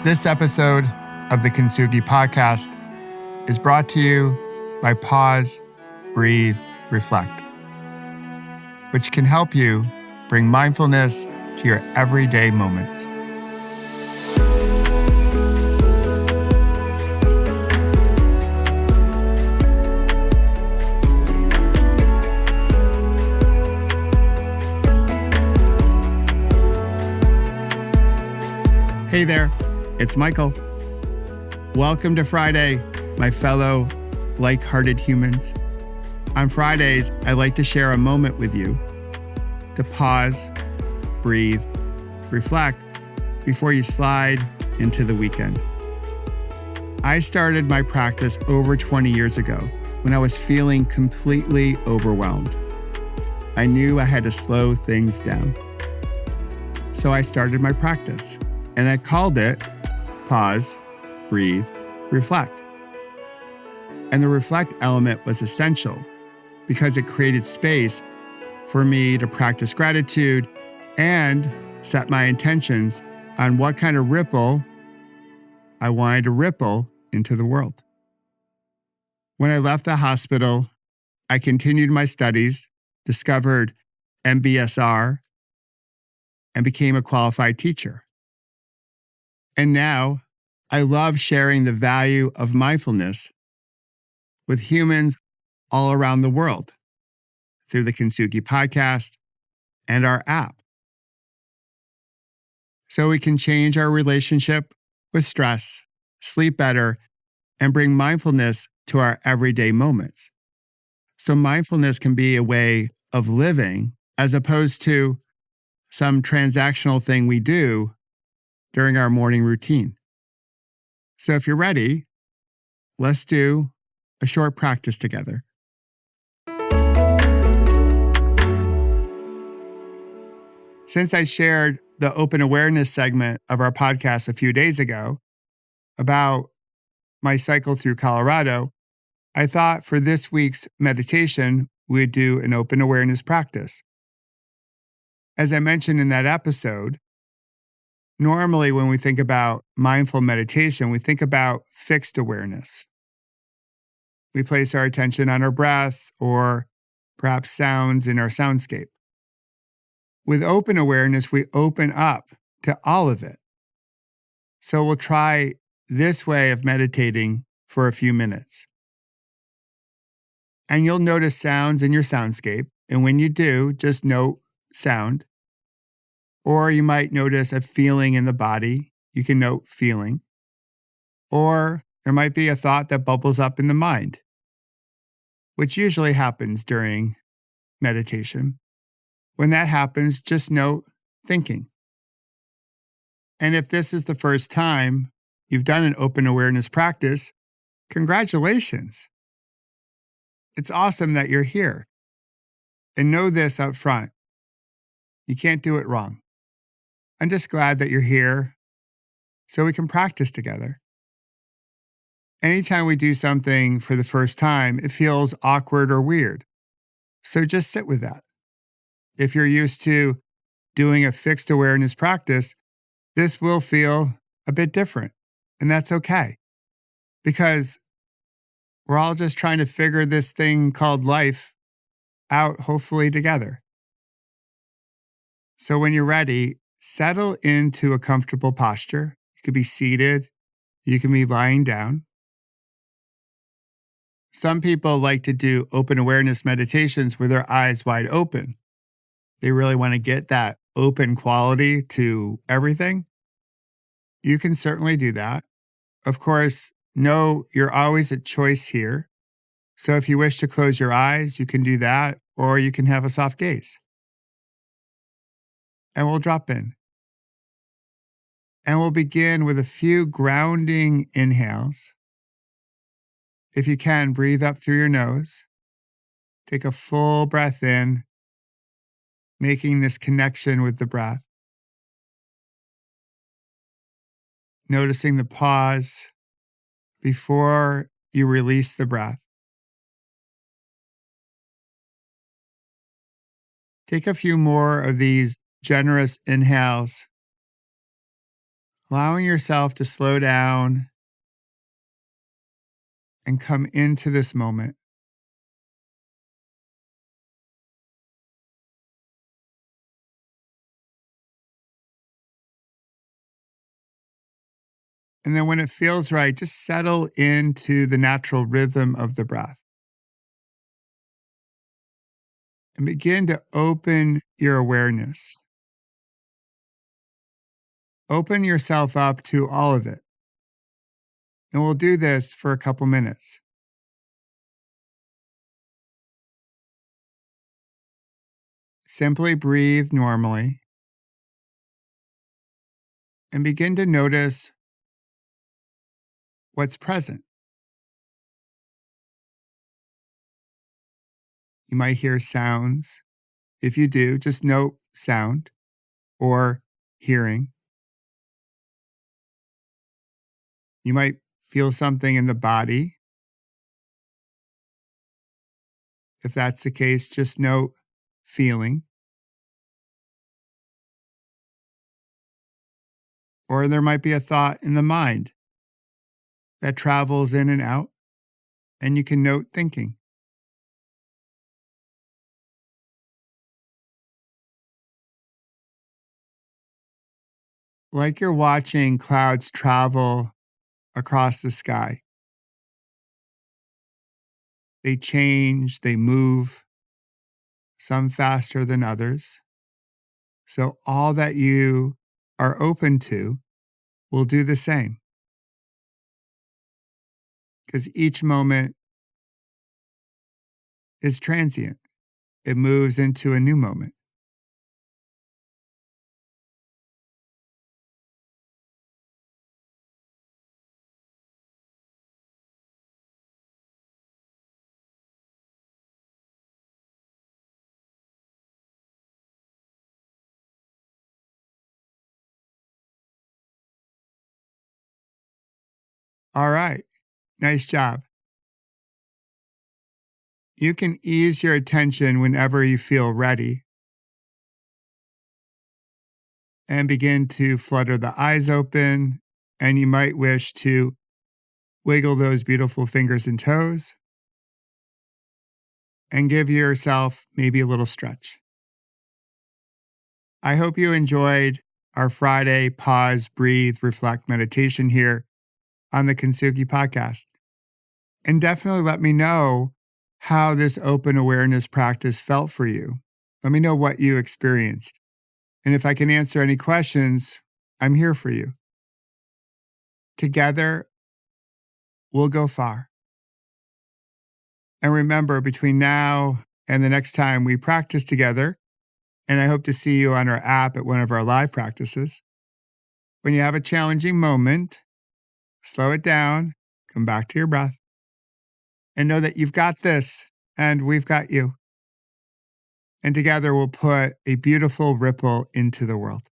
This episode of the Kintsugi podcast is brought to you by Pause, Breathe, Reflect, which can help you bring mindfulness to your everyday moments. Hey there, it's Michael. Welcome to Friday, my fellow like-hearted humans. On Fridays, I like to share a moment with you to pause, breathe, reflect before you slide into the weekend. I started my practice over 20 years ago when I was feeling completely overwhelmed. I knew I had to slow things down. So I started my practice. And I called it Pause, Breathe, Reflect. And the reflect element was essential because it created space for me to practice gratitude and set my intentions on what kind of ripple I wanted to ripple into the world. When I left the hospital, I continued my studies, discovered MBSR, and became a qualified teacher. And now, I love sharing the value of mindfulness with humans all around the world through the Kintsugi podcast and our app. So we can change our relationship with stress, sleep better, and bring mindfulness to our everyday moments. So mindfulness can be a way of living as opposed to some transactional thing we do during our morning routine. So if you're ready, let's do a short practice together. Since I shared the open awareness segment of our podcast a few days ago about my cycle through Colorado, I thought for this week's meditation, we'd do an open awareness practice. As I mentioned in that episode, normally, when we think about mindful meditation, we think about fixed awareness. We place our attention on our breath or perhaps sounds in our soundscape. With open awareness, we open up to all of it. So we'll try this way of meditating for a few minutes. And you'll notice sounds in your soundscape. And when you do, just note sound. Or you might notice a feeling in the body. You can note feeling. Or there might be a thought that bubbles up in the mind, which usually happens during meditation. When that happens, just note thinking. And if this is the first time you've done an open awareness practice, congratulations. It's awesome that you're here. And know this up front. You can't do it wrong. I'm just glad that you're here so we can practice together. Anytime we do something for the first time, it feels awkward or weird. So just sit with that. If you're used to doing a fixed awareness practice, this will feel a bit different. And that's okay. Because we're all just trying to figure this thing called life out, hopefully together. So when you're ready, settle into a comfortable posture. You could be seated. You can be lying down. Some people like to do open awareness meditations with their eyes wide open. They really want to get that open quality to everything. You can certainly do that. Of course, know you're always a choice here. So if you wish to close your eyes, you can do that, or you can have a soft gaze. And we'll drop in. And we'll begin with a few grounding inhales. If you can, breathe up through your nose. Take a full breath in, making this connection with the breath. Noticing the pause before you release the breath. Take a few more of these generous inhales, allowing yourself to slow down and come into this moment. And then when it feels right, just settle into the natural rhythm of the breath and begin to open your awareness. Open yourself up to all of it. And we'll do this for a couple minutes. Simply breathe normally and begin to notice what's present. You might hear sounds. If you do, just note sound or hearing. You might feel something in the body. If that's the case, just note feeling. Or there might be a thought in the mind that travels in and out, and you can note thinking. Like you're watching clouds travel across the sky. They change, they move, some faster than others. So all that you are open to will do the same. Because each moment is transient. It moves into a new moment. All right, nice job. You can ease your attention whenever you feel ready and begin to flutter the eyes open, and you might wish to wiggle those beautiful fingers and toes and give yourself maybe a little stretch. I hope you enjoyed our Friday pause, breathe, reflect meditation here on the Kintsugi podcast. And definitely let me know how this open awareness practice felt for you. Let me know what you experienced. And if I can answer any questions, I'm here for you. Together, we'll go far. And remember, between now and the next time we practice together, and I hope to see you on our app at one of our live practices, when you have a challenging moment, slow it down, come back to your breath, and know that you've got this and we've got you. And together we'll put a beautiful ripple into the world.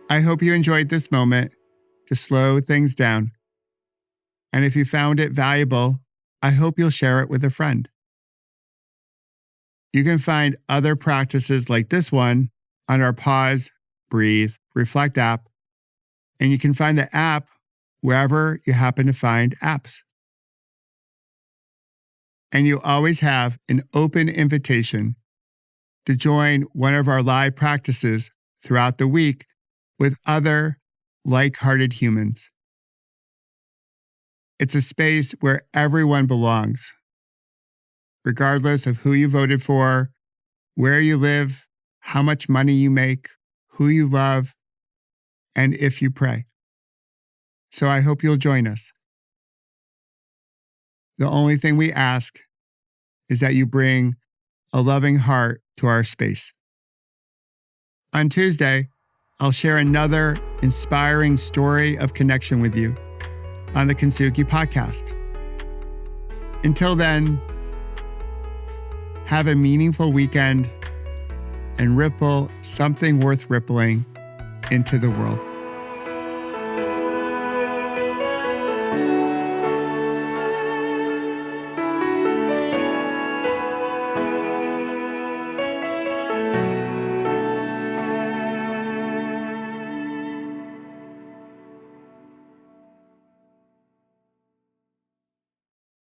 I hope you enjoyed this moment to slow things down. And if you found it valuable, I hope you'll share it with a friend. You can find other practices like this one on our Pause, Breathe, Reflect app. And you can find the app wherever you happen to find apps. And you always have an open invitation to join one of our live practices throughout the week with other like-hearted humans. It's a space where everyone belongs, regardless of who you voted for, where you live, how much money you make, who you love, and if you pray. So I hope you'll join us. The only thing we ask is that you bring a loving heart to our space. On Tuesday, I'll share another inspiring story of connection with you on the Kintsugi podcast. Until then, have a meaningful weekend and ripple something worth rippling into the world.